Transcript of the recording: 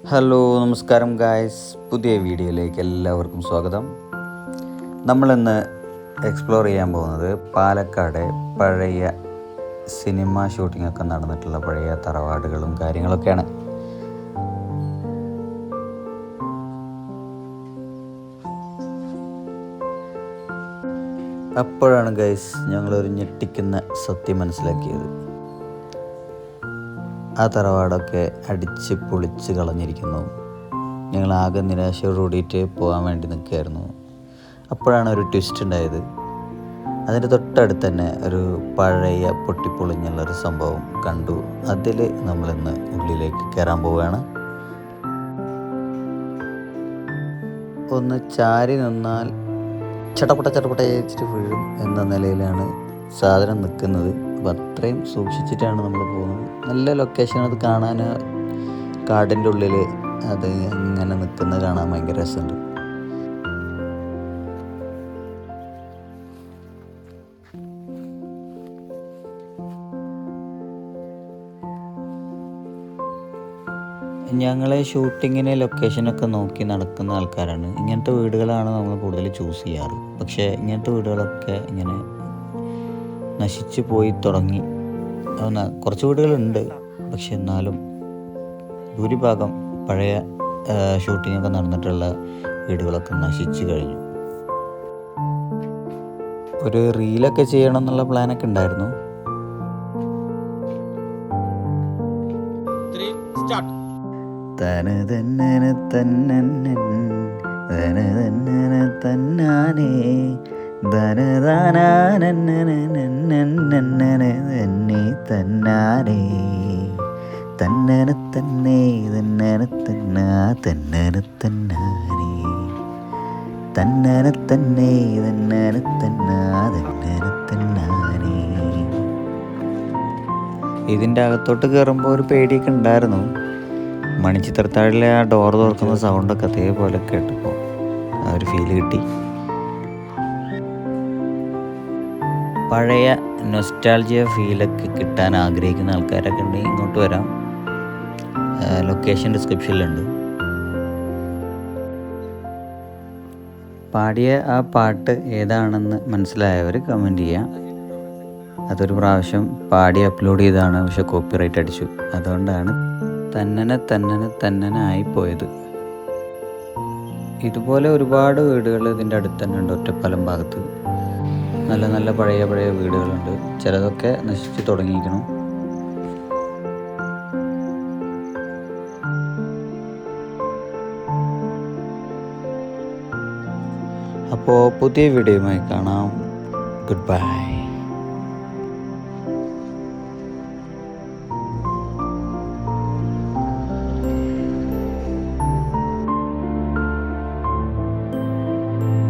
Hello നമസ്കാരം guys, പുതിയ വീഡിയോയിലേക്ക് എല്ലാവർക്കും സ്വാഗതം. നമ്മളിന്ന് എക്സ്പ്ലോർ ചെയ്യാൻ പോകുന്നത് പാലക്കാട് പഴയ സിനിമ ഷൂട്ടിങ്ങൊക്കെ നടന്നിട്ടുള്ള പഴയ തറവാടുകളും കാര്യങ്ങളൊക്കെയാണ്. അപ്പോഴാണ് ഗൈസ് ഞങ്ങളൊരു ഞെട്ടിക്കുന്ന സത്യം മനസ്സിലാക്കിയത്. ആ തറവാടൊക്കെ അടിച്ച് പൊളിച്ച് കളഞ്ഞിരിക്കുന്നു. ഞങ്ങളാകെ നിരാശയോടുകൂടിയിട്ട് പോകാൻ വേണ്ടി നിൽക്കുകയായിരുന്നു. അപ്പോഴാണ് ഒരു ട്വിസ്റ്റ് ഉണ്ടായത്. അതിൻ്റെ തൊട്ടടുത്ത് തന്നെ ഒരു പഴയ പൊട്ടിപ്പൊളിഞ്ഞുള്ളൊരു സംഭവം കണ്ടു. അതിൽ നമ്മളിന്ന് ഉള്ളിലേക്ക് കയറാൻ പോവുകയാണ്. ഒന്ന് ചാരി നിന്നാൽ ചട്ടപ്പട്ട ഏച്ചിട്ട് വീഴും എന്ന നിലയിലാണ് സാധനം നിൽക്കുന്നത്. അപ്പോൾ അത്രയും സൂക്ഷിച്ചിട്ടാണ് നമ്മൾ പോകുന്നത്. നല്ല ലൊക്കേഷൻ, അത് കാണാൻ കാടിൻ്റെ ഉള്ളിൽ അത് ഇങ്ങനെ നിൽക്കുന്നത് കാണാൻ ഭയങ്കര രസമുണ്ട്. ഞങ്ങളെ ഷൂട്ടിങ്ങിന് ലൊക്കേഷനൊക്കെ നോക്കി നടക്കുന്ന ആൾക്കാരാണ്. ഇങ്ങനത്തെ വീടുകളാണ് നമ്മൾ കൂടുതൽ ചൂസ് ചെയ്യാറ്. പക്ഷേ ഇങ്ങനത്തെ വീടുകളൊക്കെ ഇങ്ങനെ നശിച്ചു പോയി തുടങ്ങി. കുറച്ച് വീടുകളുണ്ട്, പക്ഷെ എന്നാലും ഭൂരിഭാഗം പഴയ ഷൂട്ടിങ്ങൊക്കെ നടന്നിട്ടുള്ള വീടുകളൊക്കെ നശിച്ചു കഴിഞ്ഞു. ഒരു റീലൊക്കെ ചെയ്യണം എന്നുള്ള പ്ലാനൊക്കെ ഉണ്ടായിരുന്നു. ഇതിൻ്റെ അകത്തോട്ട് കയറുമ്പോൾ ഒരു പേടിയൊക്കെ ഉണ്ടായിരുന്നു. മണിച്ചിത്രത്താഴിലെ ആ ഡോർ തുറക്കുന്ന സൗണ്ടൊക്കെ അതേപോലെ കേട്ടപ്പോൾ ആ ഒരു ഫീല് കിട്ടി. പഴയ നൊസ്റ്റാൾജിയ ഫീലൊക്കെ കിട്ടാൻ ആഗ്രഹിക്കുന്ന ആൾക്കാരൊക്കെ ഉണ്ടെങ്കിൽ ഇങ്ങോട്ട് വരാം. ലൊക്കേഷൻ ഡിസ്ക്രിപ്ഷനിലുണ്ട്. പാടിയ ആ പാട്ട് ഏതാണെന്ന് മനസ്സിലായവർ കമൻറ്റ് ചെയ്യാം. അതൊരു പ്രാവശ്യം പാടി അപ്ലോഡ് ചെയ്തതാണ്, പക്ഷെ കോപ്പിറൈറ്റ് അടിച്ചു. അതുകൊണ്ടാണ് തന്നനെ ആയിപ്പോയത്. ഇതുപോലെ ഒരുപാട് വീടുകൾ ഇതിൻ്റെ അടുത്ത് തന്നെ ഉണ്ട്. ഒറ്റപ്പാലം ഭാഗത്ത് നല്ല നല്ല പഴയ വീടുകളുണ്ട്. ചിലതൊക്കെ നശിച്ചു തുടങ്ങിയിരിക്കണം. അപ്പോൾ പുതിയ വീഡിയോയുമായി കാണാം. Good bye.